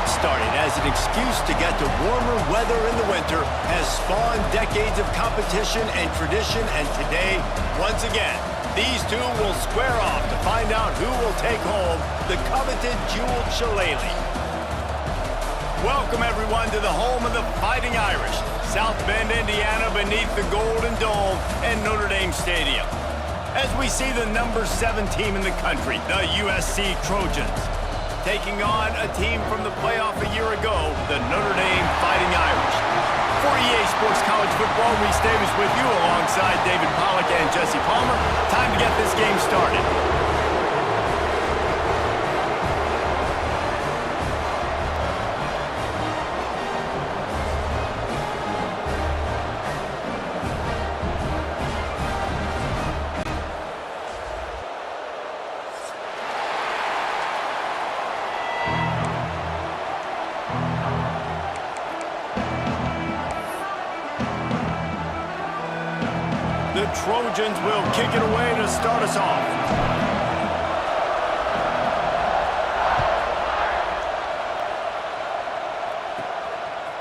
started as an excuse to get to warmer weather in the winter has spawned decades of competition and tradition, and today, once again, these two will square off to find out who will take home the coveted jeweled shillelagh. Welcome, everyone, to the home of the Fighting Irish, South Bend, Indiana, beneath the Golden Dome and Notre Dame Stadium. As we see the number 7 team in the country, the USC Trojans, taking on a team from the playoff a year ago, the Notre Dame Fighting Irish. For EA Sports College Football, Reese Davis with you alongside David Pollack and Jesse Palmer. Time to get this game started. The Trojans will kick it away to start us off.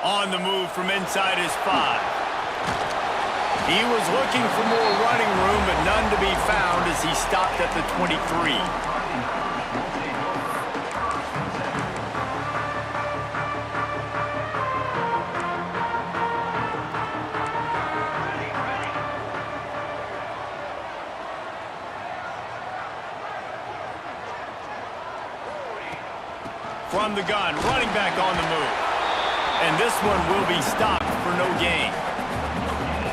On the move from inside his 5. He was looking for more running room, but none to be found as he stopped at the 23. From the gun, running back on the move. And this one will be stopped for no gain.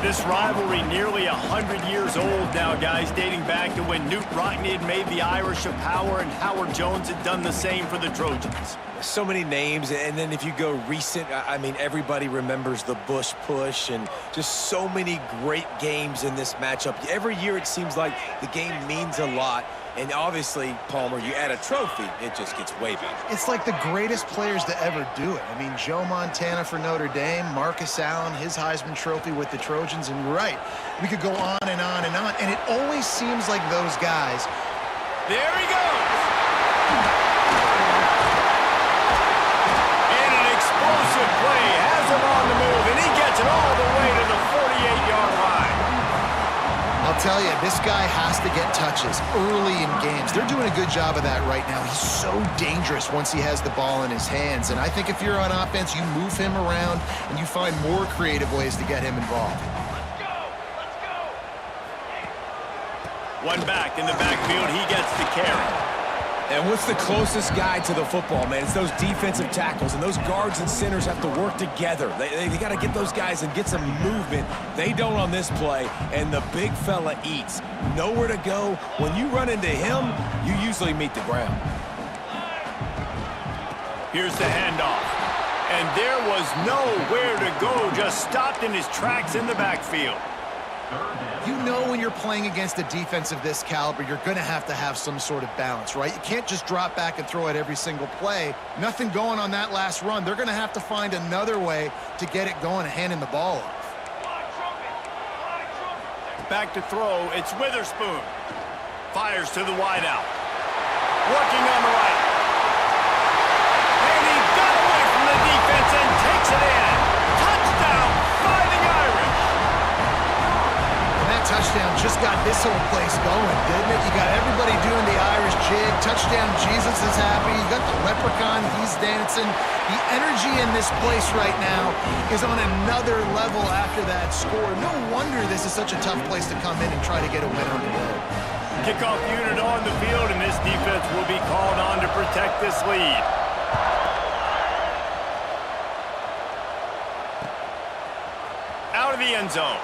This rivalry nearly 100 years old now, guys, dating back to when Newt Rockne had made the Irish a power and Howard Jones had done the same for the Trojans. So many names, and then if you go recent, I mean, everybody remembers the Bush push and just so many great games in this matchup. Every year it seems like the game means a lot. And obviously, Palmer, you add a trophy, it just gets way better. It's like the greatest players to ever do it. I mean, Joe Montana for Notre Dame, Marcus Allen, his Heisman Trophy with the Trojans, and you're right. We could go on and on and on, and it always seems like those guys. There he goes! And an explosive play has him on the move, and he gets it all the way to the 48-yard line. I'll tell you, this guy has to get touches early in games. They're doing a good job of that right now. He's so dangerous once he has the ball in his hands. And I think if you're on offense, you move him around and you find more creative ways to get him involved. Let's go! Let's go! One back in the backfield, he gets the carry. And what's the closest guy to the football, man? It's those defensive tackles, and those guards and centers have to work together. They got to get those guys and get some movement. They don't on this play, and the big fella eats. Nowhere to go. When you run into him, you usually meet the ground. Here's the handoff. And there was nowhere to go, just stopped in his tracks in the backfield. You know when you're playing against a defense of this caliber, you're going to have some sort of balance, right? You can't just drop back and throw it every single play. Nothing going on that last run. They're going to have to find another way to get it going and handing the ball off. Back to throw, it's Witherspoon. Fires to the wideout. Working on the right. And he got away from the defense and takes it in. Touchdown, Fighting Irish. Touchdown just got this whole place going, didn't it? You got everybody doing the Irish jig. Touchdown, Jesus is happy. You got the leprechaun, he's dancing. The energy in this place right now is on another level after that score. No wonder this is such a tough place to come in and try to get a win on the road. Kickoff unit on the field, and this defense will be called on to protect this lead. Out of the end zone.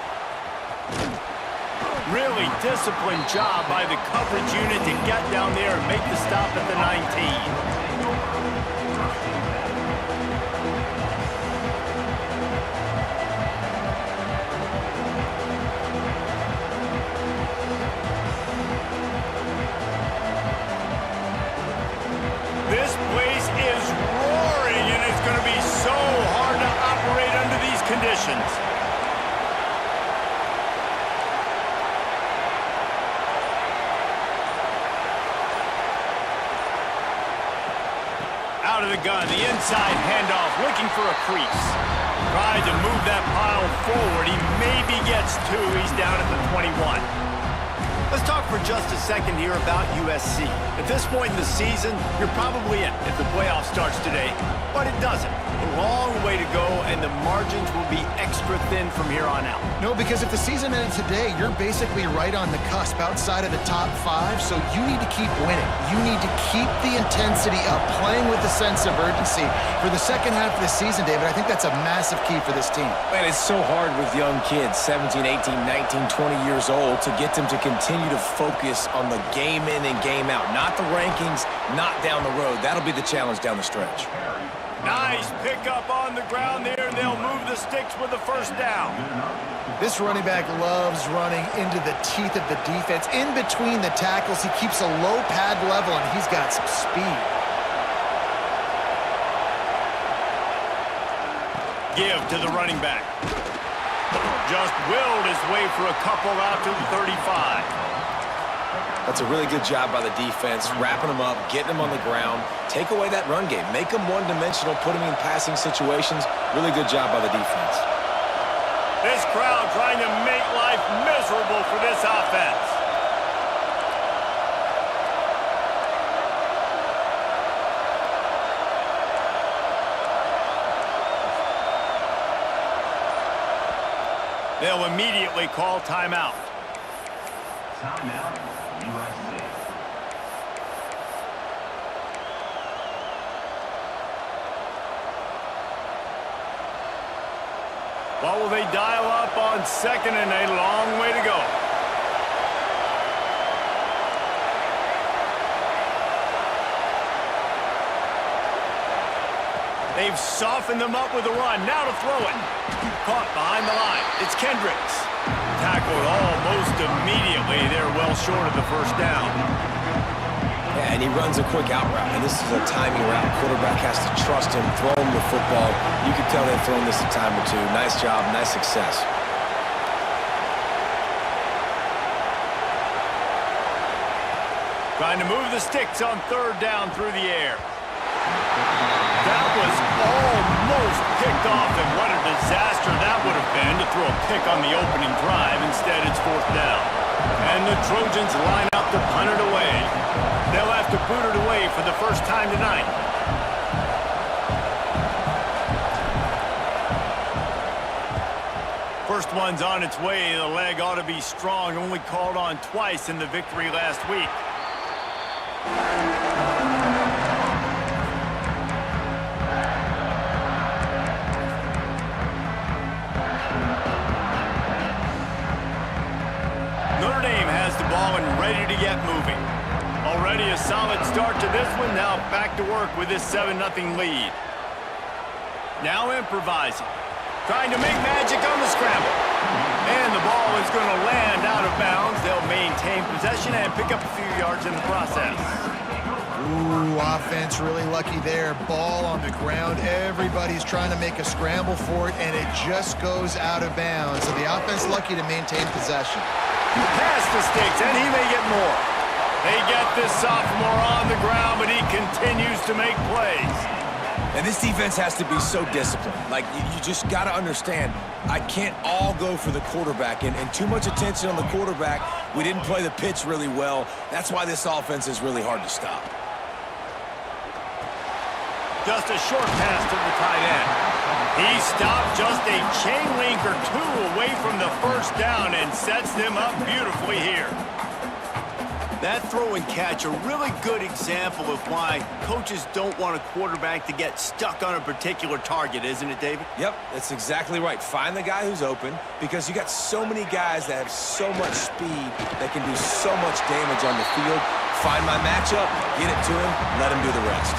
Really disciplined job by the coverage unit to get down there and make the stop at the 19. This place is roaring, and it's going to be so hard to operate under these conditions. Out of gun. The inside handoff, looking for a crease. Tried to move that pile forward. He maybe gets two. He's down at the 21. Let's talk for just a second here about USC. At this point in the season, you're probably in if the playoff starts today, but it doesn't. A long way to go, and the margins will be extra thin from here on out. No, because if the season ended today, you're basically right on the cusp outside of the top 5, so you need to keep winning. You need to keep the intensity up, playing with a sense of urgency. For the second half of the season, David, I think that's a massive key for this team. Man, it's so hard with young kids, 17, 18, 19, 20 years old, to get them to continue to focus on the game in and game out, not the rankings, not down the road. That'll be the challenge down the stretch. Nice pickup on the ground there, and they'll move the sticks with the first down. This running back loves running into the teeth of the defense. In between the tackles, he keeps a low pad level, and he's got some speed. Give to the running back. Just willed his way for a couple out to the 35. That's a really good job by the defense, wrapping them up, getting them on the ground. Take away that run game. Make them one-dimensional, put them in passing situations. Really good job by the defense. This crowd trying to make life miserable for this offense. They'll immediately call timeout. Timeout, USC. What will they dial up on second and a long way to go? They've softened them up with a run. Now to throw it. Caught behind the line. It's Kendricks. Tackled almost immediately. They're well short of the first down. Yeah, and he runs a quick out route, and this is a timing route. Quarterback has to trust him, throw him the football. You can tell they've thrown this a time or two. Nice job, nice success. Trying to move the sticks on third down through the air. That was almost picked off, and what a disaster that would have been to throw a pick on the opening drive. Instead, it's fourth down. And the Trojans line up to punt it away. They'll have to boot it away for the first time tonight. First one's on its way. The leg ought to be strong. Only called on twice in the victory last week. Notre Dame has the ball and ready to get moving. Already a solid start to this one. Now back to work with this 7-0 lead. Now improvising. Trying to make magic on the scramble. And the ball is going to land out of bounds. They'll maintain possession and pick up a few yards in the process. Ooh, offense really lucky there. Ball on the ground. Everybody's trying to make a scramble for it, and it just goes out of bounds. So the offense lucky to maintain possession. Past the sticks, and he may get more. They get this sophomore on the ground, but he continues to make plays. And this defense has to be so disciplined. Like, you just got to understand, I can't all go for the quarterback. And too much attention on the quarterback. We didn't play the pitch really well. That's why this offense is really hard to stop. Just a short pass to the tight end. He stopped just a chain link or two away from the first down and sets them up beautifully here. That throw and catch, a really good example of why coaches don't want a quarterback to get stuck on a particular target, isn't it, David? Yep, that's exactly right. Find the guy who's open, because you got so many guys that have so much speed that can do so much damage on the field. Find my matchup, get it to him, let him do the rest.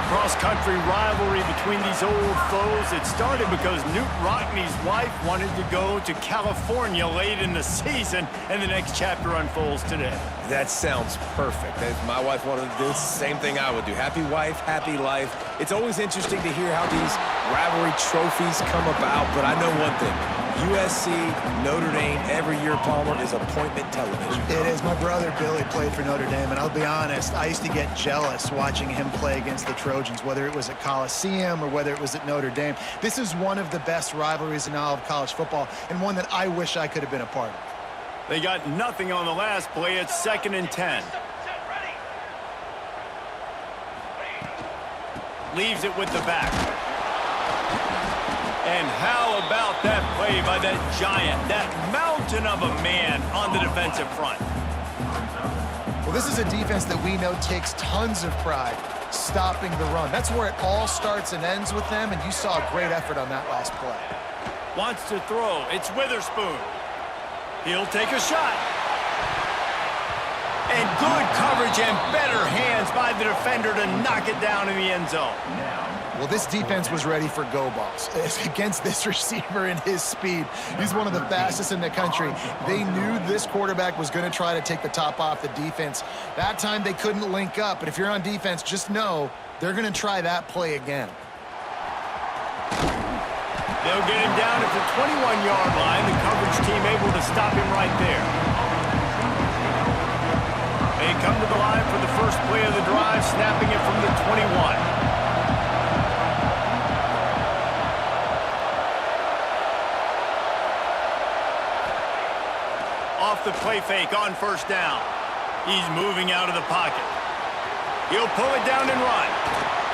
Cross-country rivalry between these old foes. It started because Newt Rockney's wife wanted to go to California late in the season, and the next chapter unfolds today. That sounds perfect. If my wife wanted to do the same thing I would do. Happy wife, happy life. It's always interesting to hear how these rivalry trophies come about, but I know one thing. USC, Notre Dame, every year, Palmer, is appointment television. It is. My brother Billy played for Notre Dame, and I'll be honest, I used to get jealous watching him play against the Trojans, whether it was at Coliseum or whether it was at Notre Dame. This is one of the best rivalries in all of college football, and one that I wish I could have been a part of. They got nothing on the last play. It's 2nd and 10. Leaves it with the back. And how about that play by that giant, that mountain of a man on the defensive front? Well, this is a defense that we know takes tons of pride stopping the run. That's where it all starts and ends with them, and you saw a great effort on that last play. Wants to throw. It's Witherspoon. He'll take a shot. And good coverage and better hands by the defender to knock it down in the end zone. Well, this defense was ready for go balls. Against this receiver and his speed, he's one of the fastest in the country. They knew this quarterback was going to try to take the top off the defense. That time they couldn't link up, but if you're on defense, just know they're going to try that play again. They'll get him down at the 21-yard line. The coverage team able to stop him right there. They come to the line for the first play of the drive, snapping it from the 21. Off the play fake on first down. He's moving out of the pocket. He'll pull it down and run.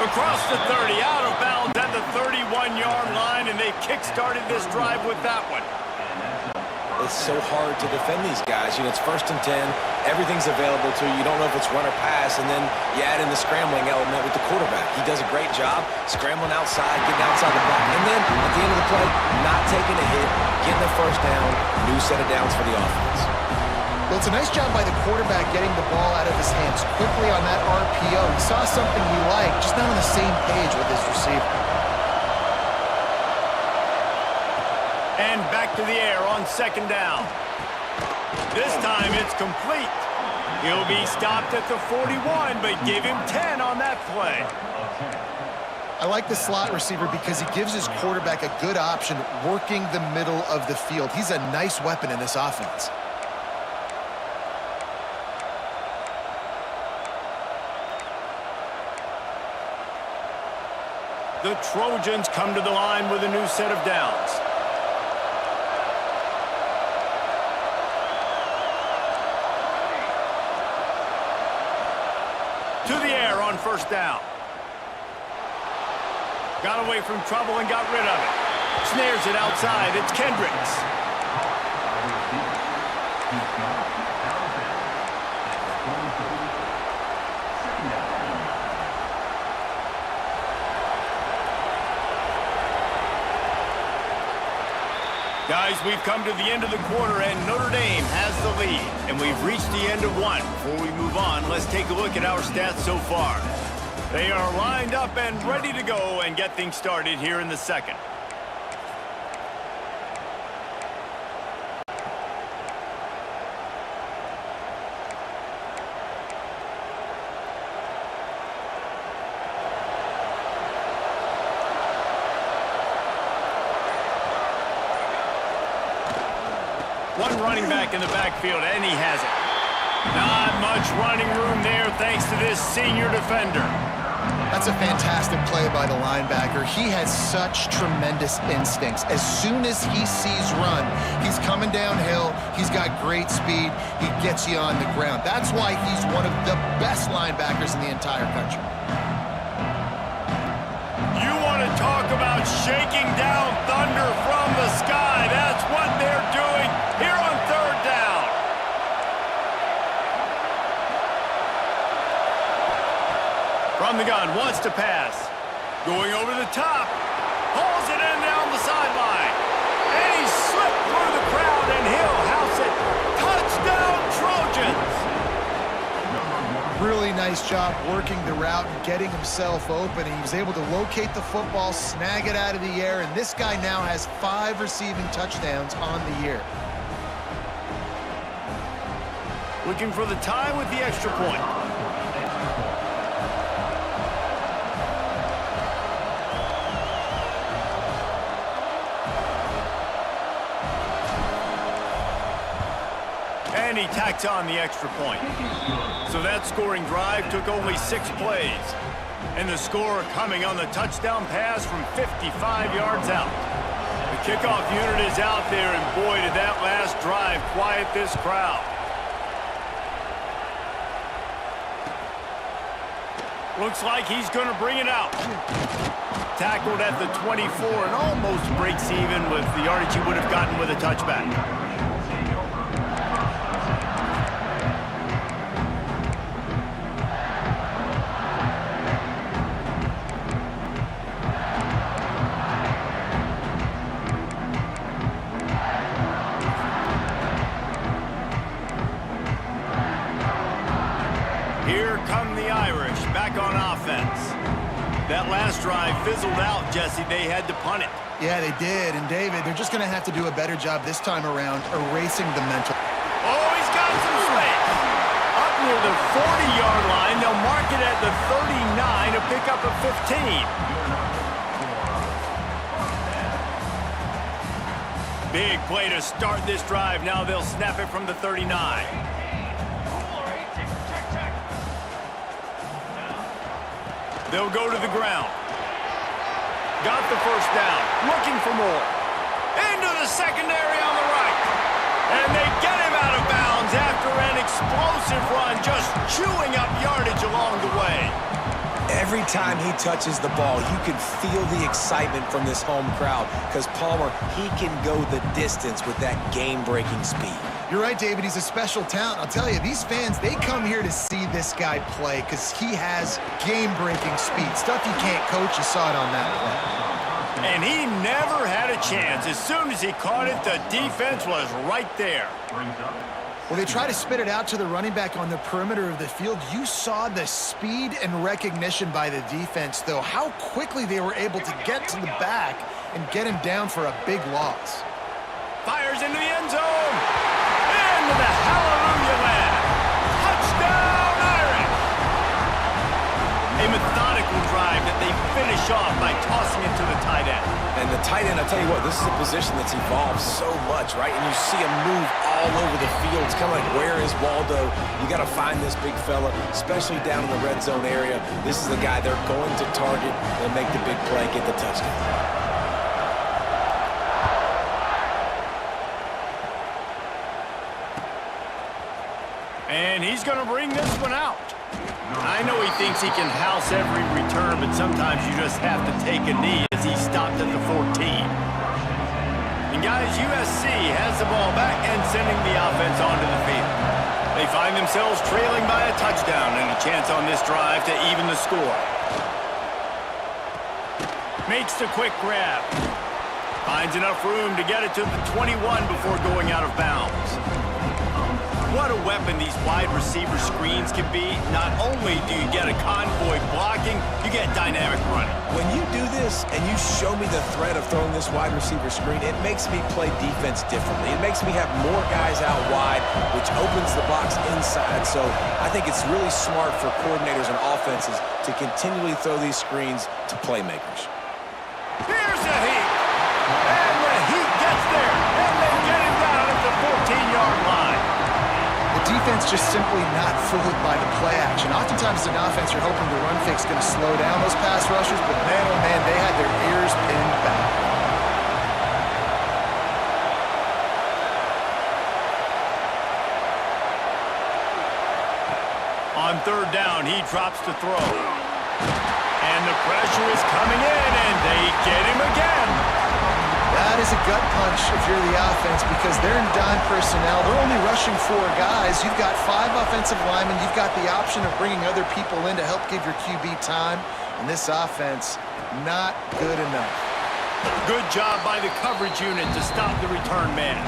Across the 30, out of bounds at the 31-yard line, and they kick-started this drive with that one. It's so hard to defend these guys. You know, it's 1st and 10. Everything's available to you. You don't know if it's run or pass, and then you add in the scrambling element with the quarterback. He does a great job scrambling outside, getting outside the block, and then at the end of the play, not taking a hit, getting the first down, new set of downs for the offense. Well, it's a nice job by the quarterback getting the ball out of his hands quickly on that RPO. He saw something we like, just not on the same page with his receiver. And back to the air on 2nd down. This time it's complete. He'll be stopped at the 41, but give him 10 on that play. I like the slot receiver because he gives his quarterback a good option working the middle of the field. He's a nice weapon in this offense. The Trojans come to the line with a new set of downs. To the air on first down. Got away from trouble and got rid of it. Snares it outside. It's Kendricks. Guys, we've come to the end of the quarter, and Notre Dame has the lead. And we've reached the end of one. Before we move on, let's take a look at our stats so far. They are lined up and ready to go and get things started here in the second. One running back in the backfield, and he has it. Not much running room there thanks to this senior defender. That's a fantastic play by the linebacker. He has such tremendous instincts. As soon as he sees run, he's coming downhill. He's got great speed. He gets you on the ground. That's why he's one of the best linebackers in the entire country. You want to talk about shaking down thunder from the sky. That's what they're doing here on 3rd down. From the gun, wants to pass. Going over the top. Pulls it in down the sideline. And he slipped through the crowd, and he'll house it. Touchdown, Trojans! Really nice job working the route and getting himself open. He was able to locate the football, snag it out of the air, and this guy now has 5 receiving touchdowns on the year. Looking for the tie with the extra point. And he tacks on the extra point. So that scoring drive took only 6 plays. And the score coming on the touchdown pass from 55 yards out. The kickoff unit is out there, and boy, did that last drive quiet this crowd. Looks like he's going to bring it out. Tackled at the 24 and almost breaks even with the yardage he would have gotten with a touchback. Here come the Irish back on offense. That last drive fizzled out, Jesse. They had to punt it. Yeah, they did. And, David, they're just going to have to do a better job this time around erasing the mental. Oh, he's got some space. Up near the 40-yard line. They'll mark it at the 39 to pick up a 15. Big play to start this drive. Now they'll snap it from the 39. They'll go to the ground. Got the first down. Looking for more. Into the secondary on the right. And they get him out of bounds after an explosive run, just chewing up yardage along the way. Every time he touches the ball, you can feel the excitement from this home crowd because Palmer, he can go the distance with that game-breaking speed. You're right, David. He's a special talent. I'll tell you, these fans, they come here to see this guy play because he has game-breaking speed. Stuff you can't coach. You saw it on that play. And he never had a chance. As soon as he caught it, the defense was right there. Well, they try to spit it out to the running back on the perimeter of the field. You saw the speed and recognition by the defense, though, how quickly they were able to get to the back and get him down for a big loss. Fires into the end zone. Into the hallelujah land. Touchdown, Irish. A methodical drive that they finish off by tossing it to the tight end. And the tight end, I'll tell you what, this is a position that's evolved so much, right? And you see him move all over the field. It's kind of like, where is Waldo? You got to find this big fella, especially down in the red zone area. This is the guy they're going to target and make the big play, get the touchdown. And he's going to bring this one out. I know he thinks he can house every return, but sometimes you just have to take a knee as he stopped at the 14. And guys, USC has the ball back and sending the offense onto the field. They find themselves trailing by a touchdown and a chance on this drive to even the score. Makes the quick grab. Finds enough room to get it to the 21 before going out of bounds. What a weapon these wide receiver screens can be. Not only do you get a convoy blocking, you get dynamic running. When you do this and you show me the threat of throwing this wide receiver screen, it makes me play defense differently. It makes me have more guys out wide, which opens the box inside. So I think it's really smart for coordinators and offenses to continually throw these screens to playmakers. Here's the heat. And the heat gets there. And they get him down at the 14-yard line. Defense just simply not fooled by the play action. Oftentimes as an offense, you're hoping the run fake's going to slow down those pass rushers, but man, oh man, they had their ears pinned back. On third down, he drops to throw. And the pressure is coming in, and they get him again. That is a gut punch if you're the offense because they're in dime personnel. They're only rushing 4 guys. You've got 5 offensive linemen. You've got the option of bringing other people in to help give your QB time. And this offense, not good enough. Good job by the coverage unit to stop the return man.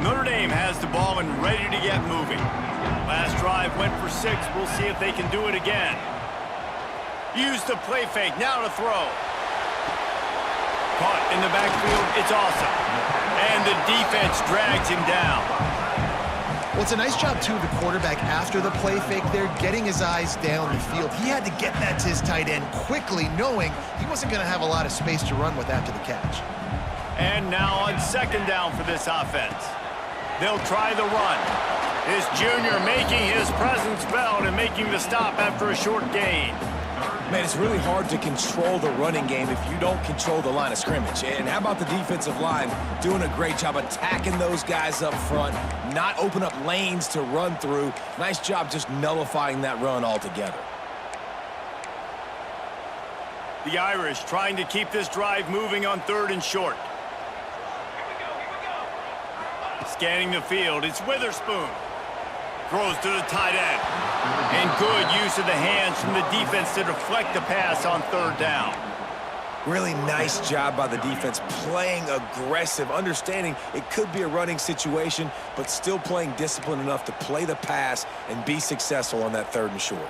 Notre Dame has the ball and ready to get moving. Last drive went for 6. We'll see if they can do it again. Use the play fake. Now to throw. Caught in the backfield. It's awesome. And the defense drags him down. Well, it's a nice job, too, of the quarterback after the play fake there, getting his eyes down the field. He had to get that to his tight end quickly, knowing he wasn't going to have a lot of space to run with after the catch. And now on second down for this offense. They'll try the run. This junior making his presence felt and making the stop after a short gain. Man, it's really hard to control the running game if you don't control the line of scrimmage. And how about the defensive line doing a great job attacking those guys up front, not open up lanes to run through. Nice job just nullifying that run altogether. The Irish trying to keep this drive moving on 3rd and short. Scanning the field, it's Witherspoon. Throws to the tight end. And good use of the hands from the defense to deflect the pass on 3rd down. Really nice job by the defense, playing aggressive, understanding it could be a running situation, but still playing disciplined enough to play the pass and be successful on that 3rd and short.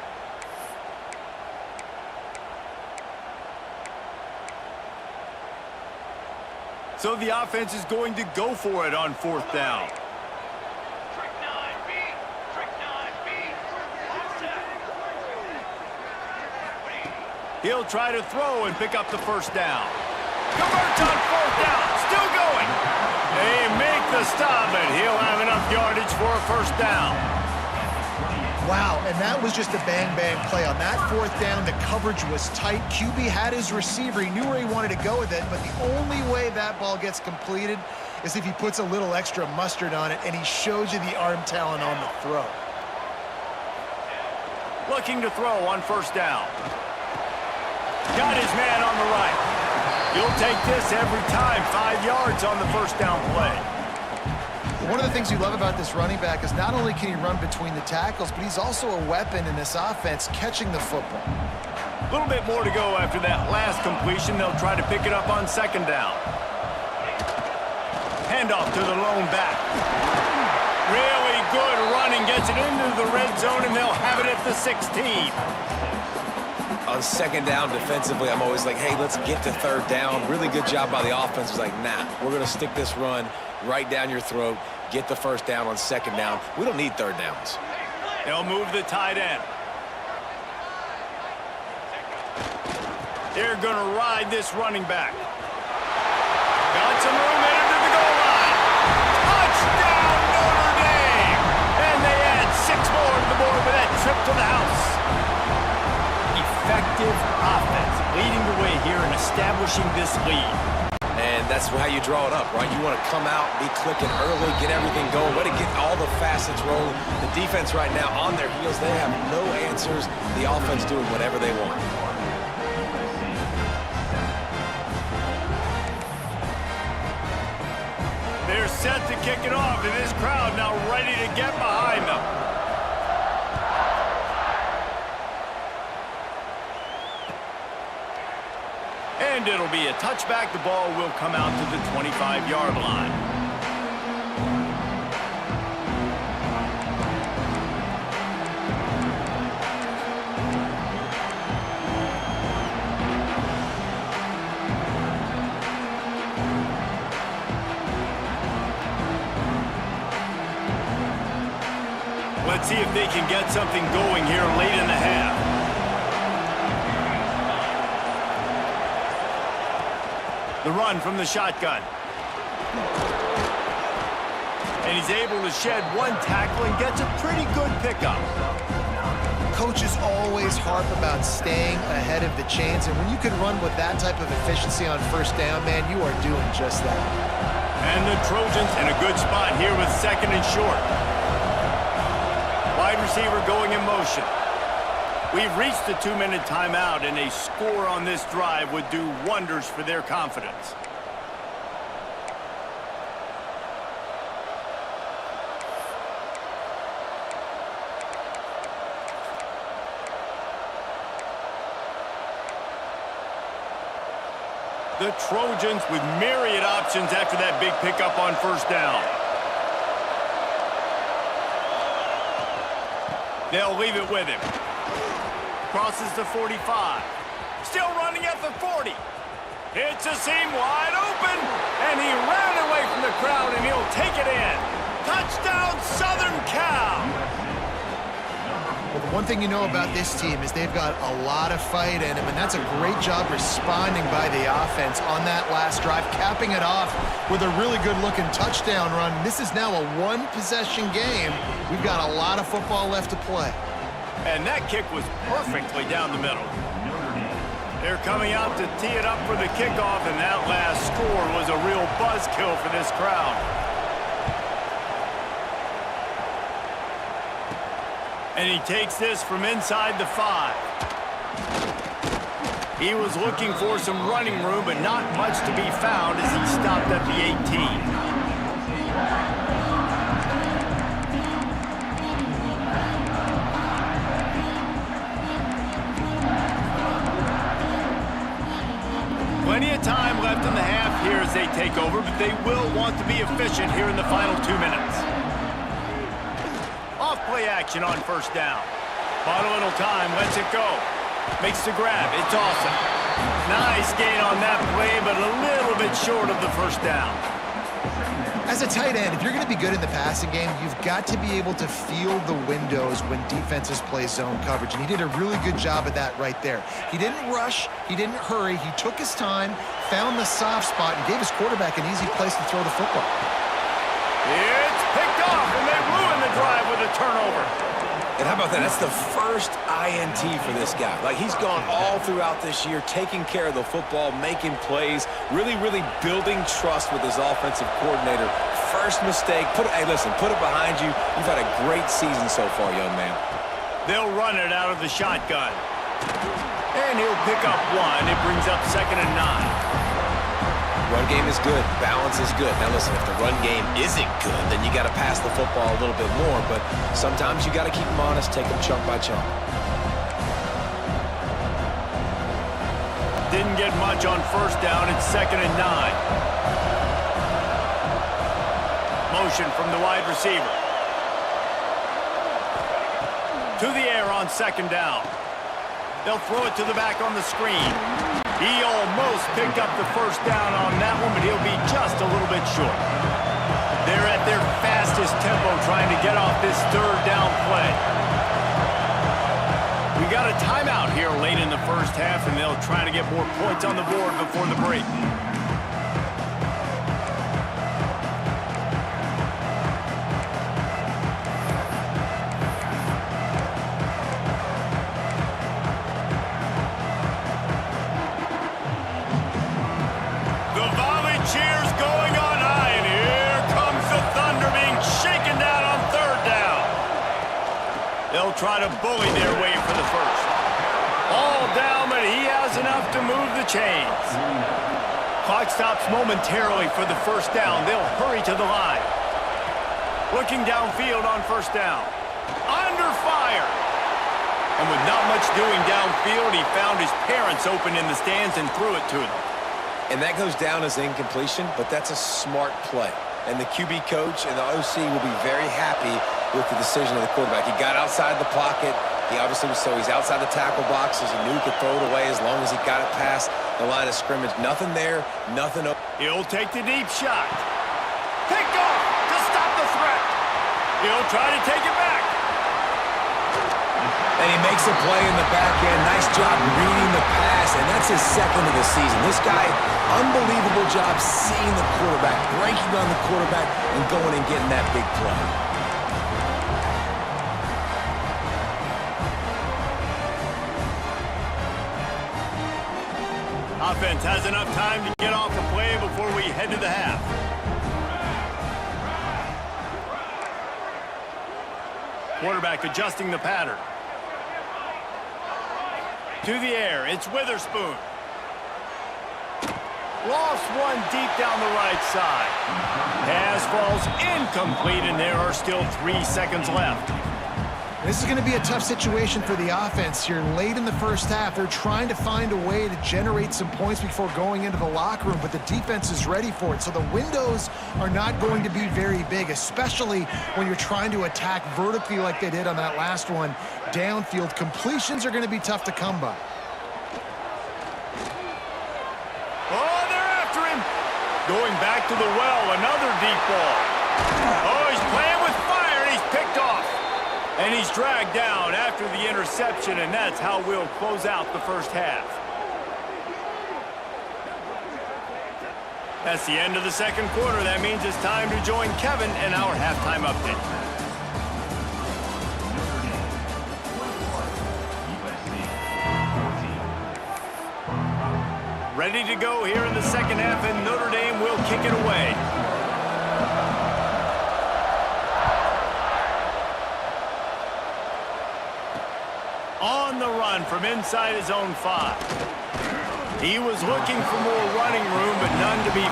So the offense is going to go for it on 4th down. He'll try to throw and pick up the 1st down. Converts on 4th down. Still going. They make the stop, and he'll have enough yardage for a 1st down. Wow, and that was just a bang-bang play. On that 4th down, the coverage was tight. QB had his receiver. He knew where he wanted to go with it, but the only way that ball gets completed is if he puts a little extra mustard on it, and he shows you the arm talent on the throw. Looking to throw on 1st down. Got his man on the right. He'll take this every time. 5 yards on the 1st down play. One of the things you love about this running back is not only can he run between the tackles, but he's also a weapon in this offense catching the football. A little bit more to go after that last completion. They'll try to pick it up on 2nd down. Handoff to the lone back. Really good running. Gets it into the red zone, and they'll have it at the 16. On 2nd down defensively, I'm always like, hey, let's get to 3rd down. Really good job by the offense. It's like, nah, we're going to stick this run right down your throat, get the 1st down on 2nd down. We don't need 3rd downs. They'll move the tight end. They're going to ride this running back. Got some room into the goal line. Touchdown, Notre Dame! And they add 6 more to the board with that trip to the house. Effective offense leading the way here and establishing this lead. And that's how you draw it up, right? You want to come out, be clicking early, get everything going, way to get all the facets rolling. The defense right now on their heels, they have no answers. The offense doing whatever they want. They're set to kick it off, and this crowd now ready to get behind them. And it'll be a touchback. The ball will come out to the 25-yard line. Let's see if they can get something going here late in the half. The run from the shotgun. And he's able to shed 1 tackle and gets a pretty good pickup. Coaches always harp about staying ahead of the chains, and when you can run with that type of efficiency on 1st down, man, you are doing just that. And the Trojans in a good spot here with 2nd and short. Wide receiver going in motion. We've reached the 2-minute timeout, and a score on this drive would do wonders for their confidence. The Trojans with myriad options after that big pickup on 1st down. They'll leave it with him. Crosses the 45. Still running at the 40. It's a seam wide open, and he ran away from the crowd, and he'll take it in. Touchdown, Southern Cal! Well, the one thing you know about this team is they've got a lot of fight in them, and that's a great job responding by the offense on that last drive, capping it off with a really good-looking touchdown run. This is now a one-possession game. We've got a lot of football left to play. And that kick was perfectly down the middle. They're coming out to tee it up for the kickoff, and that last score was a real buzzkill for this crowd. And he takes this from inside the 5. He was looking for some running room, but not much to be found as he stopped at the 18. Plenty of time left in the half here as they take over, but they will want to be efficient here in the final 2 minutes. Off-play action on first down. Bought a little time, lets it go. Makes the grab, it's awesome. Nice gain on that play, but a little bit short of the first down. As a tight end, if you're going to be good in the passing game, you've got to be able to feel the windows when defenses play zone coverage, and he did a really good job of that right there. He didn't rush, he didn't hurry, he took his time, found the soft spot, and gave his quarterback an easy place to throw the football. It's picked off, and they ruin the drive with a turnover. And how about that? That's the first INT for this guy. Like, he's gone all throughout this year, taking care of the football, making plays, really building trust with his offensive coordinator. First mistake, hey, listen, put it behind you. You've had a great season so far, young man. They'll run it out of the shotgun. And he'll pick up 1. It brings up 2nd and 9. Run game is good. Balance is good. Now, listen, if the run game isn't good, then you got to pass the football a little bit more. But sometimes you got to keep them honest, take them chunk by chunk. Didn't get much on first down. It's 2nd and 9. Motion from the wide receiver. To the air on 2nd down. They'll throw it to the back on the screen. He almost picked up the first down on that one, but he'll be just a little bit short. They're at their fastest tempo trying to get off this 3rd down play. We got a timeout here late in the first half, and they'll try to get more points on the board before the break. Cheers going on high, and here comes the Thunder being shaken down on 3rd down. They'll try to bully their way for the first. All down, but he has enough to move the chains. Clock stops momentarily for the first down. They'll hurry to the line. Looking downfield on first down. Under fire. And with not much doing downfield, he found his parents open in the stands and threw it to them. And that goes down as incompletion, but that's a smart play. And the QB coach and the OC will be very happy with the decision of the quarterback. He got outside the pocket. He obviously was, so he's outside the tackle boxes. He knew he could throw it away as long as he got it past the line of scrimmage. Nothing there, nothing. He'll take the deep shot. Picked off to stop the threat. He'll try to take it back. And he makes a play in the back end. Nice job reading the pass, and that's his 2nd of the season. This guy, unbelievable job seeing the quarterback, breaking on the quarterback, and going and getting that big play. Offense has enough time to get off a play before we head to the half. Quarterback adjusting the pattern. To the air, it's Witherspoon. Lost one deep down the right side. Pass falls incomplete, and there are still 3 seconds left. This is going to be a tough situation for the offense here. Late in the first half, they're trying to find a way to generate some points before going into the locker room, but the defense is ready for it. So the windows are not going to be very big, especially when you're trying to attack vertically like they did on that last one. Downfield completions are going to be tough to come by. Oh, they're after him. Going back to the well, another deep ball. Oh, he's playing picked off. And he's dragged down after the interception, and that's how we'll close out the first half. That's the end of the second quarter. That means it's time to join Kevin in our halftime update. Ready to go here in the second half, and Notre Dame will kick it away. On the run from inside his own 5. He was looking for more running room, but none to be.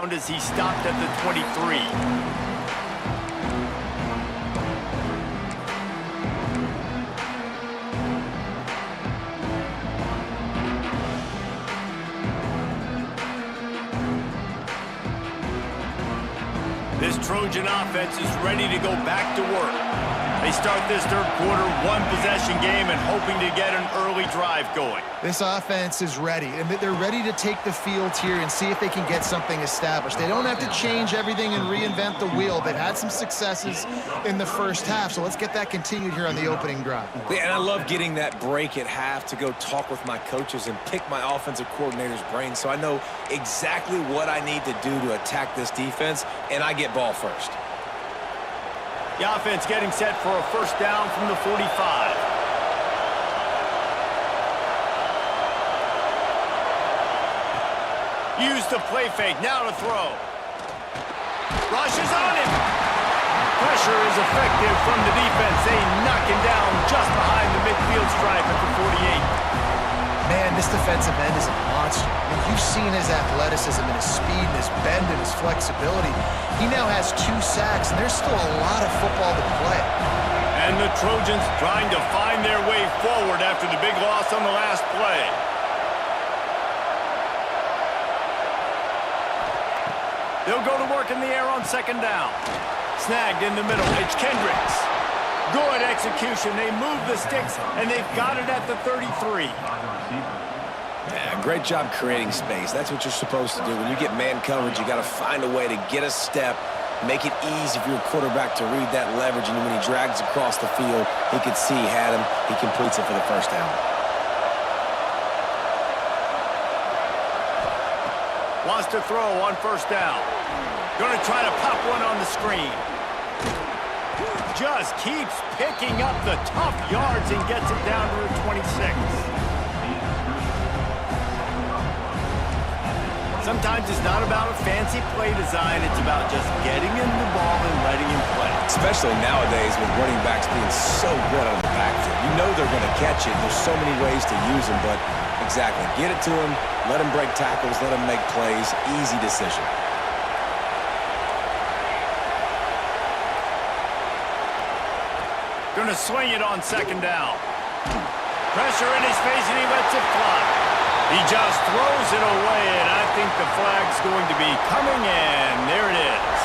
As he stopped at the 23. This Trojan offense is ready to go back to work. They start this third quarter, one-possession game, and hoping to get an early drive going. This offense is ready, and they're ready to take the field here and see if they can get something established. They don't have to change everything and reinvent the wheel. They've had some successes in the first half, so let's get that continued here on the opening drive. Yeah, and I love getting that break at half to go talk with my coaches and pick my offensive coordinator's brain so I know exactly what I need to do to attack this defense, and I get ball first. The offense getting set for a first down from the 45. Use the play fake, now to throw. Rushes on him. Pressure is effective from the defense. They knock him down just behind the midfield stripe at the 48. Man, this defensive end is a monster. I mean, you've seen his athleticism and his speed and his bend and his flexibility. He now has 2 sacks, and there's still a lot of football to play. And the Trojans trying to find their way forward after the big loss on the last play. They'll go to work in the air on second down. Snagged in the middle. It's Kendricks. Good execution. They move the sticks, and they've got it at the 33. Yeah, great job creating space. That's what you're supposed to do. When you get man coverage, you got to find a way to get a step, make it easy for your quarterback to read that leverage, and when he drags across the field, he could see he had him. He completes it for the first down. Wants to throw on first down. Going to try to pop one on the screen. Just keeps picking up the tough yards and gets it down to the 26. Sometimes it's not about a fancy play design. It's about just getting him the ball and letting him play. Especially nowadays with running backs being so good on the backfield. You know they're going to catch it. There's so many ways to use them, but exactly. Get it to him, let him break tackles, let him make plays. Easy decision. Going to swing it on second down. Pressure in his face, and he lets it fly. He just throws it away, and I think the flag's going to be coming in. There it is.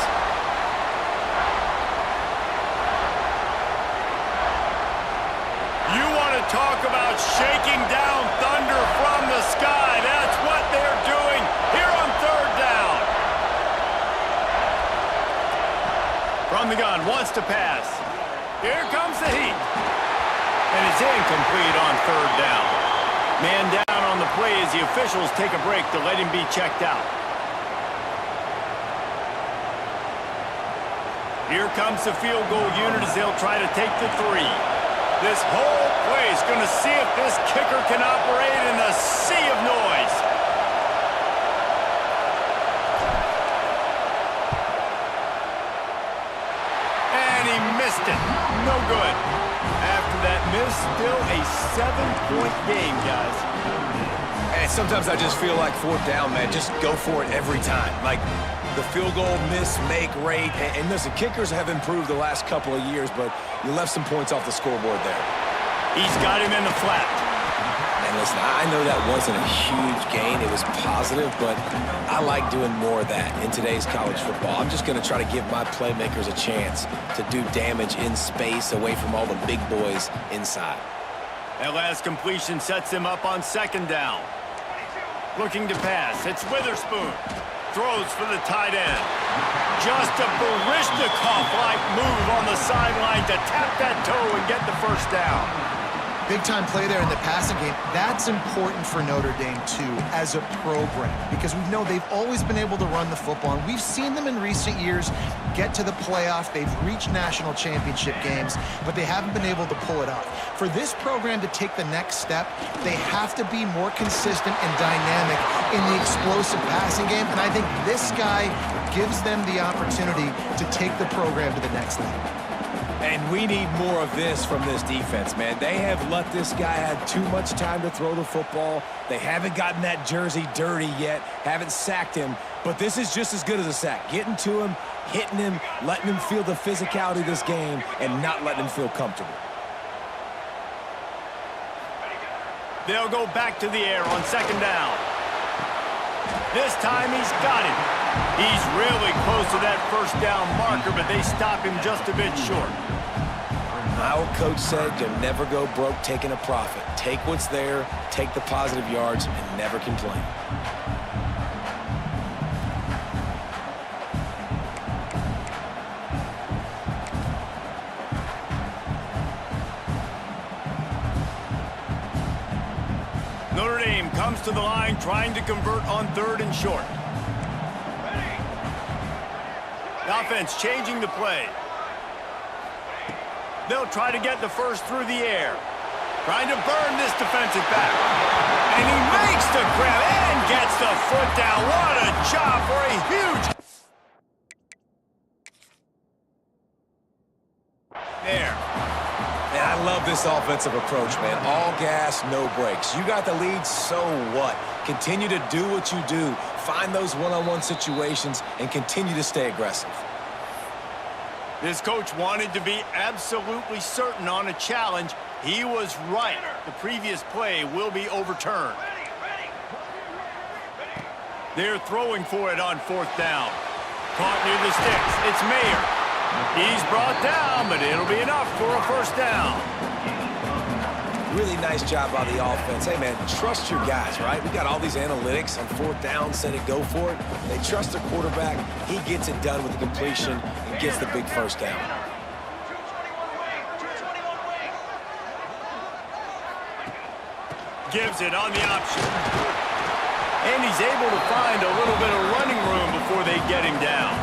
You want to talk about shaking down thunder from the sky. That's what they're doing here on third down. has to pass. Here comes the heat. And it's incomplete on third down. Man down on the play as the officials take a break to let him be checked out. Here comes the field goal unit as they'll try to take the 3. This whole play is going to see if this kicker can operate in a sea of noise. And he missed it. No good. After that miss, still a 7-point game, guys. And sometimes I just feel like fourth down, man. Just go for it every time. Like the field goal miss-make rate. And listen, kickers have improved the last couple of years, but you left some points off the scoreboard there. He's got him in the flat. And listen, I know that wasn't a huge gain. It was positive, but I like doing more of that in today's college football. I'm just going to try to give my playmakers a chance to do damage in space away from all the big boys inside. That last completion sets him up on second down. Looking to pass. It's Witherspoon. Throws for the tight end. Just a Baryshnikov-like move on the sideline to tap that toe and get the first down. Big-time play there in the passing game. That's important for Notre Dame, too, as a program, because we know they've always been able to run the football, and we've seen them in recent years get to the playoff. They've reached national championship games, but they haven't been able to pull it off. For this program to take the next step, they have to be more consistent and dynamic in the explosive passing game, and I think this guy gives them the opportunity to take the program to the next level. And we need more of this from this defense, man. They have let this guy have too much time to throw the football. They haven't gotten that jersey dirty yet, haven't sacked him, but this is just as good as a sack. Getting to him, hitting him, letting him feel the physicality of this game, and not letting him feel comfortable. They'll go back to the air on second down. This time he's got him. He's really close to that first down marker, but they stop him just a bit short. My old coach said you'll never go broke taking a profit. Take what's there, take the positive yards, and never complain. Notre Dame comes to the line trying to convert on third and short. The offense changing the play. They'll try to get the first through the air. Trying to burn this defensive back. And he makes the grab and gets the foot down. What a job for a huge... There. Man, I love this offensive approach, man. All gas, no brakes. You got the lead, so what? Continue to do what you do. Find those one-on-one situations and continue to stay aggressive. This coach wanted to be absolutely certain on a challenge. He was right. The previous play will be overturned. They're throwing for it on fourth down. Caught near the sticks. It's Mayer. He's brought down, but it'll be enough for a first down. Really nice job by the offense. Hey, man, trust your guys, right? We got all these analytics on fourth down, set it, go for it. They trust the quarterback. He gets it done with the completion and gets the big first down. Gives it on the option. And he's able to find a little bit of running room before they get him down.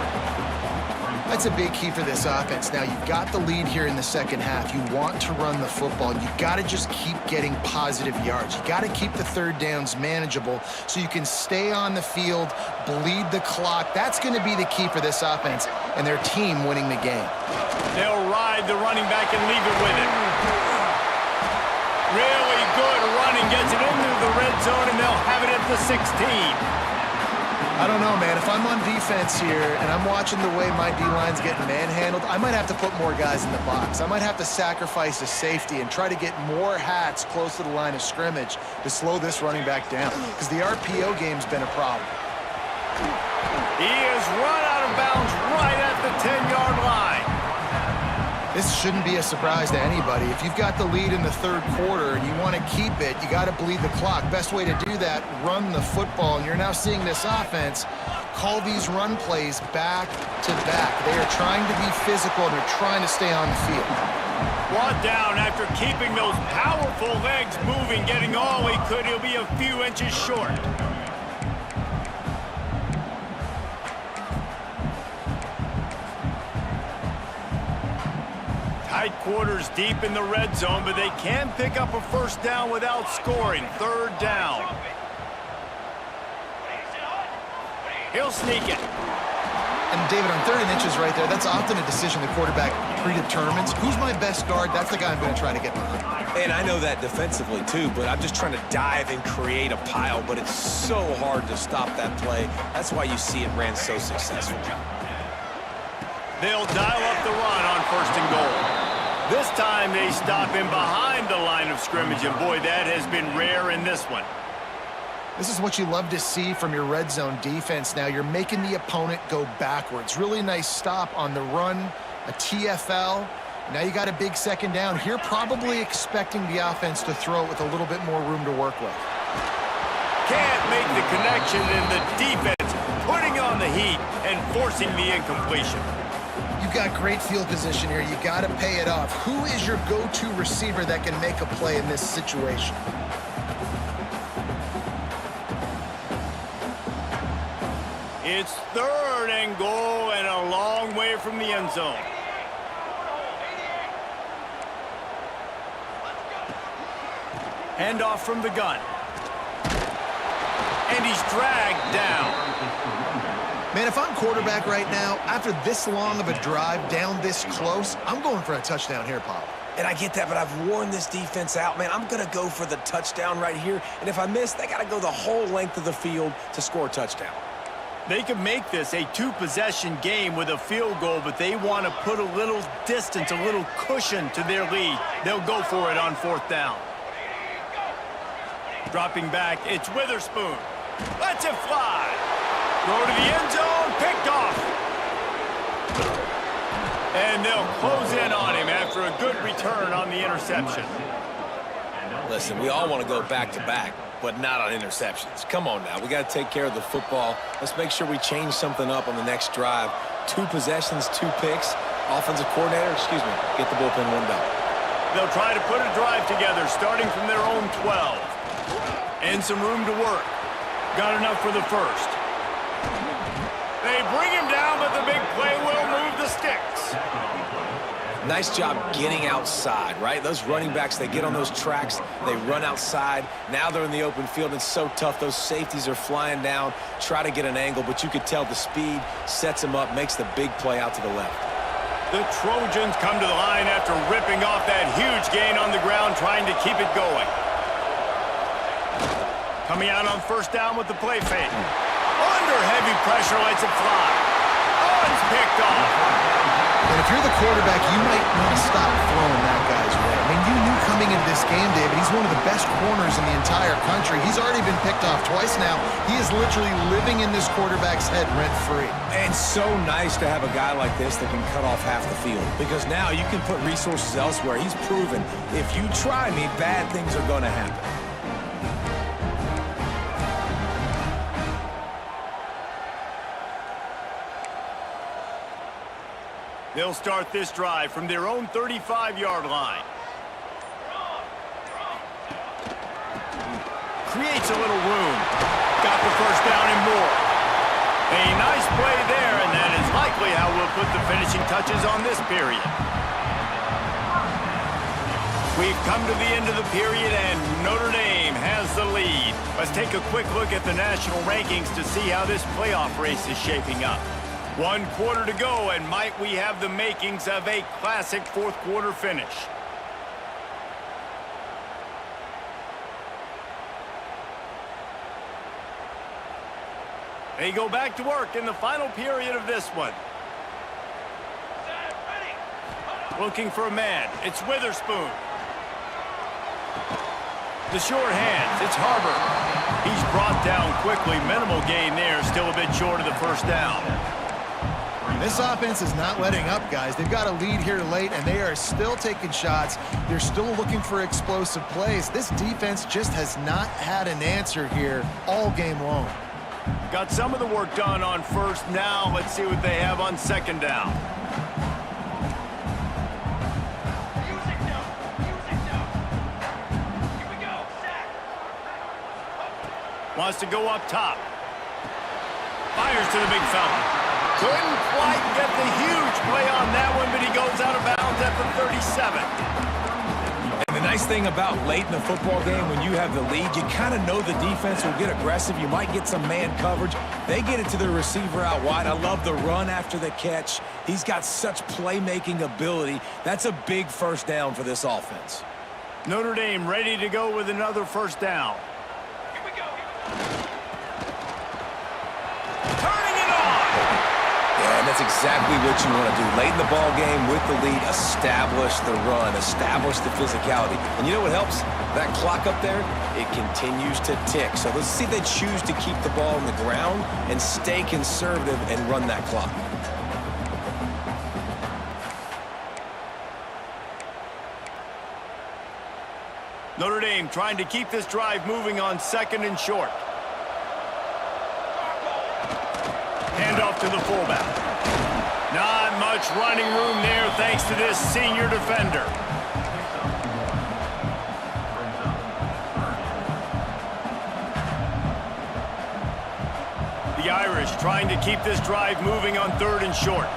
That's a big key for this offense. Now, you've got the lead here in the second half. You want to run the football. You've got to just keep getting positive yards. You've got to keep the third downs manageable so you can stay on the field, bleed the clock. That's going to be the key for this offense and their team winning the game. They'll ride the running back and leave it with him. Really good running, gets it into the red zone, and they'll have it at the 16. I don't know, man. If I'm on defense here and I'm watching the way my D-line's getting manhandled, I might have to put more guys in the box. I might have to sacrifice a safety and try to get more hats close to the line of scrimmage to slow this running back down, because the RPO game's been a problem. He is run out of bounds right at the 10-yard line. This shouldn't be a surprise to anybody. If you've got the lead in the third quarter and you want to keep it, you got to bleed the clock. Best way to do that, run the football. And you're now seeing this offense call these run plays back to back. They are trying to be physical, and they're trying to stay on the field. Brought down after keeping those powerful legs moving, getting all he could. He'll be a few inches short. Tight quarters deep in the red zone, but they can pick up a first down without scoring. Third down. He'll sneak it. And David, on 3rd and inches right there, that's often a decision the quarterback predetermines. Who's my best guard? That's the guy I'm going to try to get behind. And I know that defensively too, but I'm just trying to dive and create a pile, but it's so hard to stop that play. That's why you see it ran so successful. They'll dial up the run on 1st and goal. This time they stop him behind the line of scrimmage, and boy, that has been rare in this one. This is what you love to see from your red zone defense now. You're making the opponent go backwards. Really nice stop on the run, a TFL. Now you got a big 2nd down. Here probably expecting the offense to throw it with a little bit more room to work with. Can't make the connection, and the defense putting on the heat and forcing the incompletion. You've got great field position here. You got to pay it off. Who is your go-to receiver that can make a play in this situation? It's 3rd and goal and a long way from the end zone. Handoff from the gun. And he's dragged down. Man, if I'm quarterback right now, after this long of a drive down this close, I'm going for a touchdown here, Paul. And I get that, but I've worn this defense out, man. I'm going to go for the touchdown right here. And if I miss, they got to go the whole length of the field to score a touchdown. They can make this a 2-possession game with a field goal, but they want to put a little distance, a little cushion to their lead. They'll go for it on 4th down. Dropping back, it's Witherspoon. Lets it fly. Throw to the end zone, picked off. And they'll close in on him after a good return on the interception. Listen, we all want to go back-to-back, but not on interceptions. Come on now, we got to take care of the football. Let's make sure we change something up on the next drive. 2 possessions, 2 picks. Offensive coordinator, get the bullpen warmed up. They'll try to put a drive together, starting from their own 12. And some room to work. Got enough for the first. They bring him down, but the big play will move the sticks. Nice job getting outside, right? Those running backs, they get on those tracks, they run outside. Now they're in the open field. It's so tough. Those safeties are flying down, try to get an angle, but you could tell the speed sets them up, makes the big play out to the left. The Trojans come to the line after ripping off that huge gain on the ground, trying to keep it going. Coming out on 1st down with the play fake. Under heavy pressure, lets it fly. Oh, it's picked off. And if you're the quarterback, you might want to stop throwing that guy's way. I mean, you knew coming into this game, David, he's one of the best corners in the entire country. He's already been picked off twice now. He is literally living in this quarterback's head rent-free. And so nice to have a guy like this that can cut off half the field, because now you can put resources elsewhere. He's proven, if you try me, bad things are going to happen. They'll start this drive from their own 35-yard line. Creates a little room. Got the first down and more. A nice play there, and that is likely how we'll put the finishing touches on this period. We've come to the end of the period, and Notre Dame has the lead. Let's take a quick look at the national rankings to see how this playoff race is shaping up. 1 quarter to go, and might we have the makings of a classic 4th quarter finish. They go back to work in the final period of this one. Looking for a man. It's Witherspoon. The short hands. It's Harbor. He's brought down quickly. Minimal gain there. Still a bit short of the first down. This offense is not letting up, guys. They've got a lead here late, and they are still taking shots. They're still looking for explosive plays. This defense just has not had an answer here all game long. Got some of the work done on first. Now let's see what they have on second down. Wants to go up top. Fires to the big fella. Couldn't quite get the huge play on that one, but he goes out of bounds at the 37. And the nice thing about late in the football game, when you have the lead, you kind of know the defense will get aggressive. You might get some man coverage. They get it to the receiver out wide. I love the run after the catch. He's got such playmaking ability. That's a big first down for this offense. Notre Dame ready to go with another first down. That's exactly what you want to do. Late in the ball game with the lead, establish the run, establish the physicality. And you know what helps? That clock up there, it continues to tick. So let's see if they choose to keep the ball on the ground and stay conservative and run that clock. Notre Dame trying to keep this drive moving on second and short. Hand off to the fullback. Not much running room there thanks to this senior defender. The Irish trying to keep this drive moving on third and short.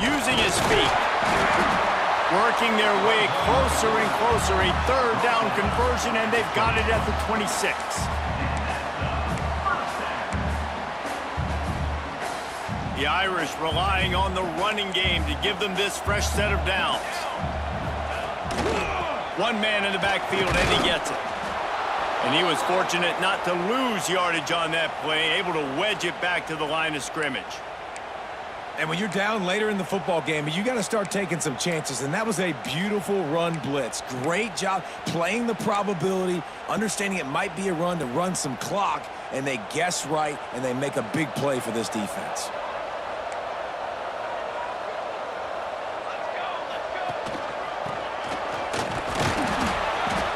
Using his feet. Working their way closer and closer. A third down conversion, and they've got it at the 26. The Irish relying on the running game to give them this fresh set of downs. One man in the backfield, and he gets it. And he was fortunate not to lose yardage on that play, able to wedge it back to the line of scrimmage. And when you're down later in the football game, you got to start taking some chances. And that was a beautiful run blitz. Great job playing the probability, understanding it might be a run to run some clock, and they guess right, and they make a big play for this defense.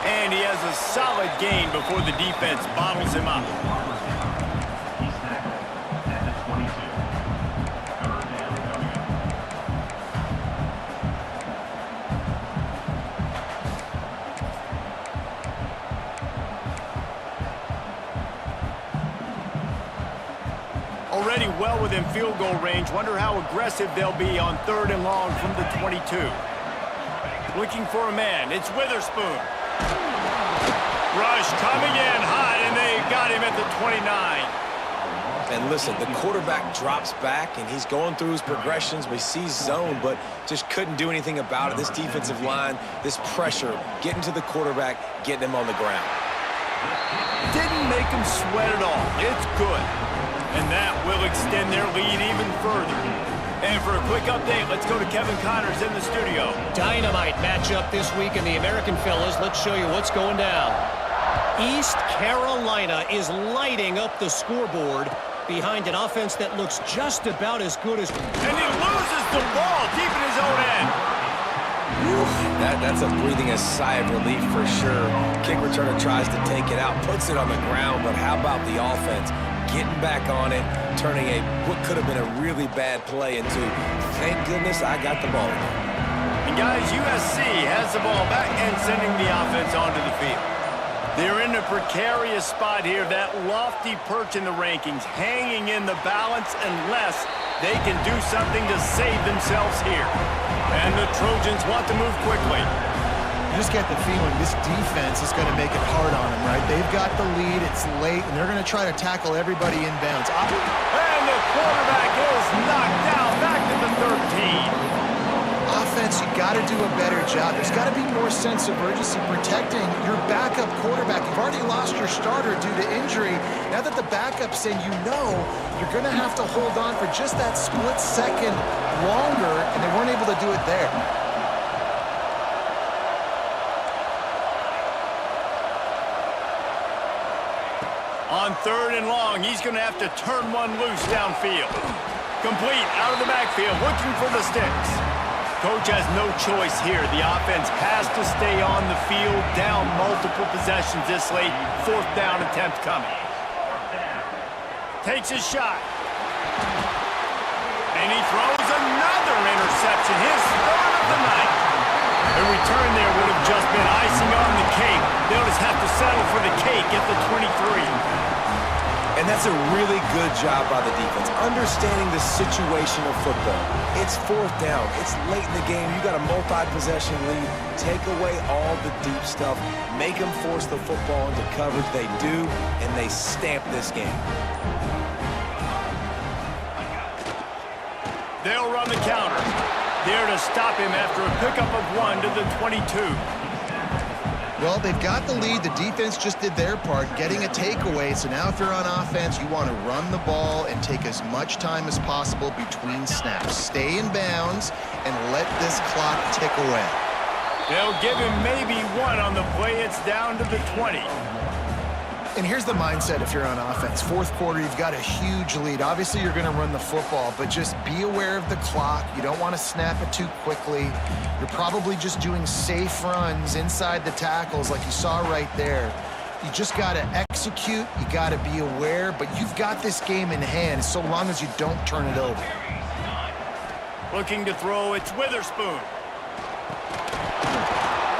And he has a solid gain before the defense bottles him up. Already well within field goal range. Wonder how aggressive they'll be on third and long from the 22. Looking for a man. It's Witherspoon. Rush coming in hot, and they got him at the 29. And listen, the quarterback drops back, and he's going through his progressions. We see zone, but just couldn't do anything about it. This defensive line, this pressure, getting to the quarterback, getting him on the ground. Didn't make him sweat at all. It's good. And that will extend their lead even further. And for a quick update, let's go to Kevin Connors in the studio. Dynamite matchup this week in the American fellas. Let's show you what's going down. East Carolina is lighting up the scoreboard behind an offense that looks just about as good as... And he loses the ball deep in his own end. That's a breathing a sigh of relief for sure. Kick returner tries to take it out, puts it on the ground, but how about the offense? Getting back on it, turning what could have been a really bad play into, thank goodness I got the ball again. And guys, USC has the ball back and sending the offense onto the field. They're in a precarious spot here, that lofty perch in the rankings, hanging in the balance unless they can do something to save themselves here. And the Trojans want to move quickly. You just get the feeling this defense is going to make it hard on them, right? They've got the lead, it's late, and they're going to try to tackle everybody inbounds. And the quarterback is knocked down back to the 13. Offense, you got to do a better job. There's got to be more sense of urgency protecting your backup quarterback. You've already lost your starter due to injury. Now that the backup's in, you know you're going to have to hold on for just that split second longer, and they weren't able to do it there. On third and long, he's going to have to turn one loose downfield. Complete out of the backfield, looking for the sticks. Coach has no choice here. The offense has to stay on the field, down multiple possessions this late. 4th down attempt coming. Takes his shot. And he throws another interception. His 3rd of the night. The return there would have just been icing on the cake. They'll just have to settle for the cake at the 23. And that's a really good job by the defense, understanding the situation of football. It's 4th down. It's late in the game. You got a multi-possession lead. Take away all the deep stuff. Make them force the football into coverage. They do, and they stamp this game. They'll run the counter. There to stop him after a pickup of 1 to the 22. Well, they've got the lead. The defense just did their part, getting a takeaway. So now if you're on offense, you want to run the ball and take as much time as possible between snaps. Stay in bounds and let this clock tick away. They'll give him maybe 1 on the play. It's down to the 20. And here's the mindset if you're on offense. 4th quarter, you've got a huge lead. Obviously, you're going to run the football, but just be aware of the clock. You don't want to snap it too quickly. You're probably just doing safe runs inside the tackles like you saw right there. You just got to execute. You got to be aware, but you've got this game in hand so long as you don't turn it over. Looking to throw, it's Witherspoon.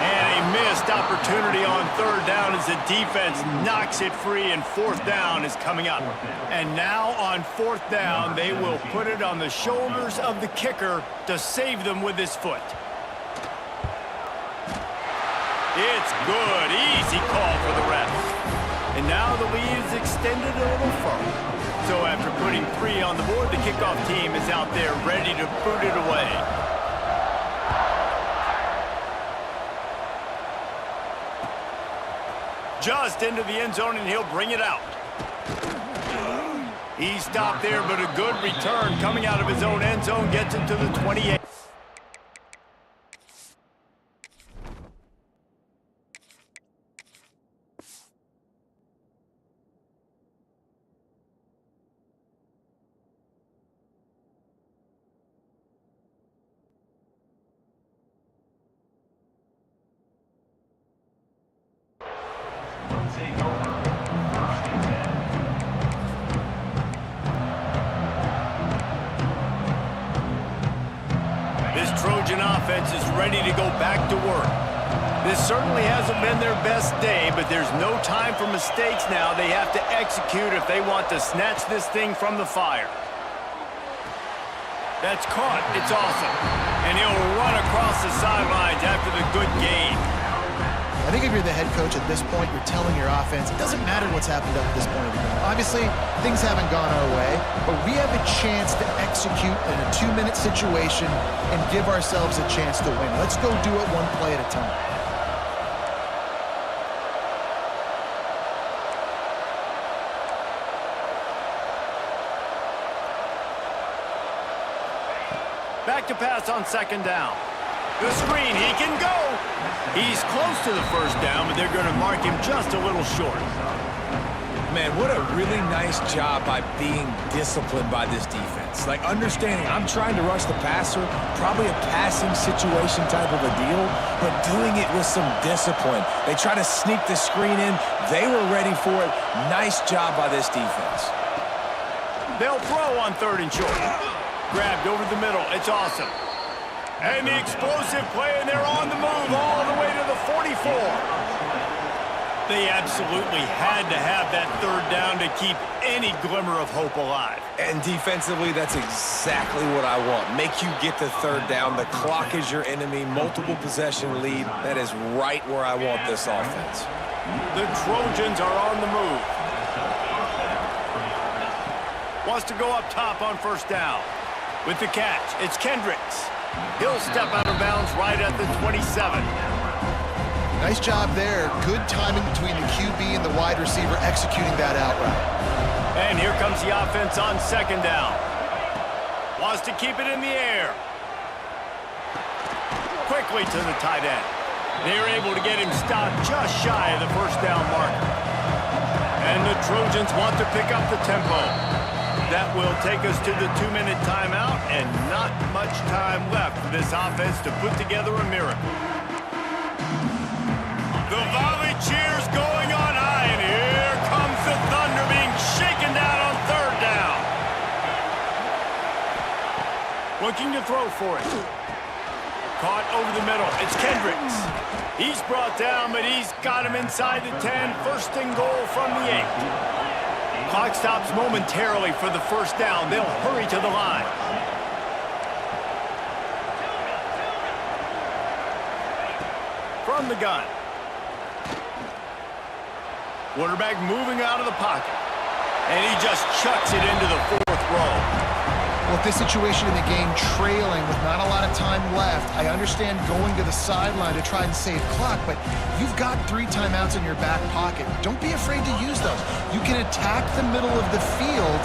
And a missed opportunity on 3rd down as the defense knocks it free, and 4th down is coming up. And now on 4th down, they will put it on the shoulders of the kicker to save them with his foot. It's good. Easy call for the ref. And now the lead is extended a little further. So after putting 3 on the board, the kickoff team is out there ready to boot it away. Just into the end zone, and he'll bring it out. He stopped there, but a good return coming out of his own end zone gets it to the 28. This Trojan offense is ready to go back to work. This certainly hasn't been their best day, but there's no time for mistakes now. They have to execute if they want to snatch this thing from the fire. That's caught. It's awesome. And he'll run across the sidelines after the good game. I think if you're the head coach at this point, you're telling your offense, it doesn't matter what's happened up to this point of the game. Obviously, things haven't gone our way, but we have a chance to execute in a 2-minute situation and give ourselves a chance to win. Let's go do it 1 play at a time. Back to pass on 2nd down. The screen, he can go. He's close to the 1st down, but they're going to mark him just a little short. Man, what a really nice job by being disciplined by this defense. Like, understanding I'm trying to rush the passer, probably a passing situation type of a deal, but doing it with some discipline. They try to sneak the screen in. They were ready for it. Nice job by this defense. They'll throw on 3rd and short. Grabbed over the middle. It's awesome. And the explosive play, and they're on the move all the way to the 44. They absolutely had to have that 3rd down to keep any glimmer of hope alive. And defensively, that's exactly what I want. Make you get the 3rd down. The clock is your enemy. Multiple possession lead. That is right where I want this offense. The Trojans are on the move. Wants to go up top on 1st down. With the catch, it's Kendricks. He'll step out of bounds right at the 27. Nice job there. Good timing between the QB and the wide receiver executing that out route. And here comes the offense on 2nd down. Wants to keep it in the air. Quickly to the tight end. They're able to get him stopped just shy of the 1st down marker. And the Trojans want to pick up the tempo. That will take us to the 2-minute timeout, and not much time left for this offense to put together a miracle. The volley cheers going on high, and here comes the Thunder being shaken down on third down. Looking to throw for it. Caught over the middle. It's Kendricks. He's brought down, but he's got him inside the 10. First and goal from the 8. Clock stops momentarily for the first down. They'll hurry to the line. From the gun. Quarterback moving out of the pocket. And he just chucks it into the 4th row. Well, with this situation in the game, trailing with not a lot of time left, I understand going to the sideline to try and save clock, but you've got 3 timeouts in your back pocket. Don't be afraid to use those. You can attack the middle of the field,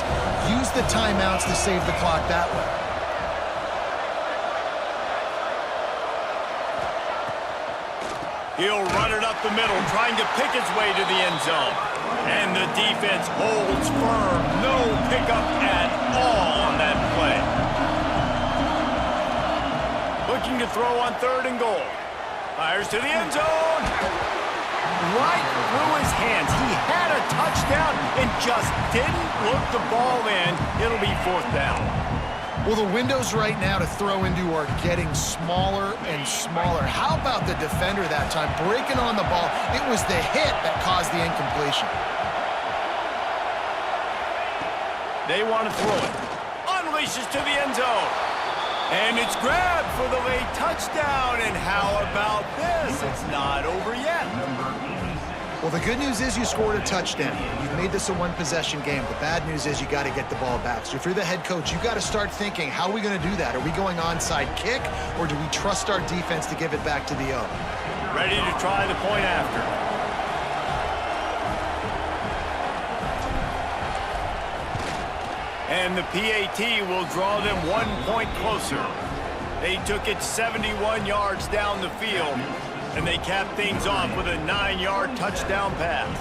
use the timeouts to save the clock that way. He'll run it up the middle, trying to pick his way to the end zone. And the defense holds firm. No pickup at all on that play. Looking to throw on 3rd and goal. Fires to the end zone. Right through his hands. He had a touchdown and just didn't look the ball in. It'll be 4th down. Well, the windows right now to throw into are getting smaller and smaller. How about the defender that time breaking on the ball? It was the hit that caused the incompletion. They want to throw it. Unleashes to the end zone. And it's grabbed for the late touchdown. And how about this? It's not over yet. Well, the good news is you scored a touchdown. You've made this a one-possession game. The bad news is you got to get the ball back. So if you're the head coach, you got to start thinking, how are we going to do that? Are we going onside kick, or do we trust our defense to give it back to the O? Ready to try the point after. And the PAT will draw them 1 point closer. They took it 71 yards down the field, and they capped things off with a 9-yard touchdown pass.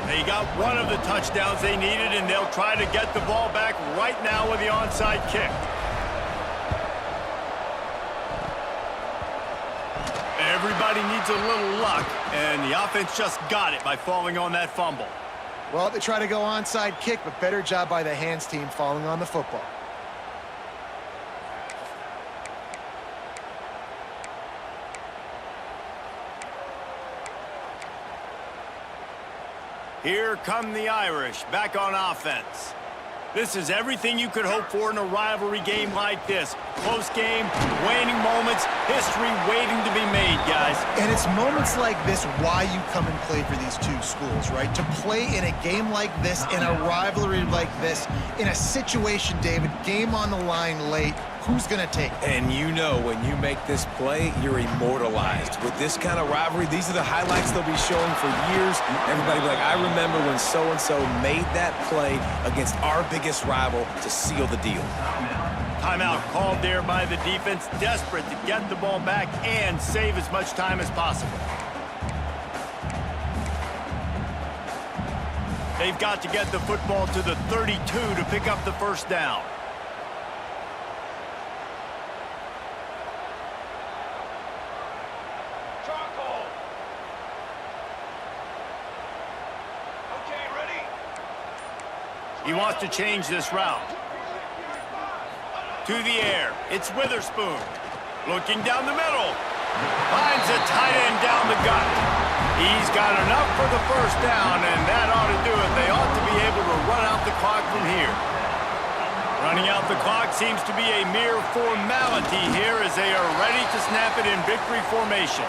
They got one of the touchdowns they needed, and they'll try to get the ball back right now with the onside kick. Everybody needs a little luck, and the offense just got it by falling on that fumble. Well, they try to go onside kick, but better job by the hands team falling on the football. Here come the Irish, back on offense. This is everything you could hope for in a rivalry game like this. Close game, waning moments, history waiting to be made, guys. And it's moments like this why you come and play for these two schools, right? To play in a game like this, in a rivalry like this, in a situation, David, game on the line late, who's going to take it? And you know when you make this play, you're immortalized. With this kind of rivalry, these are the highlights they'll be showing for years. Everybody will be like, I remember when so-and-so made that play against our biggest rival to seal the deal. Timeout called there by the defense, desperate to get the ball back and save as much time as possible. They've got to get the football to the 32 to pick up the first down. He wants to change this route. To the air. It's Witherspoon. Looking down the middle. Finds a tight end down the gut. He's got enough for the first down, and that ought to do it. They ought to be able to run out the clock from here. Running out the clock seems to be a mere formality here as they are ready to snap it in victory formation.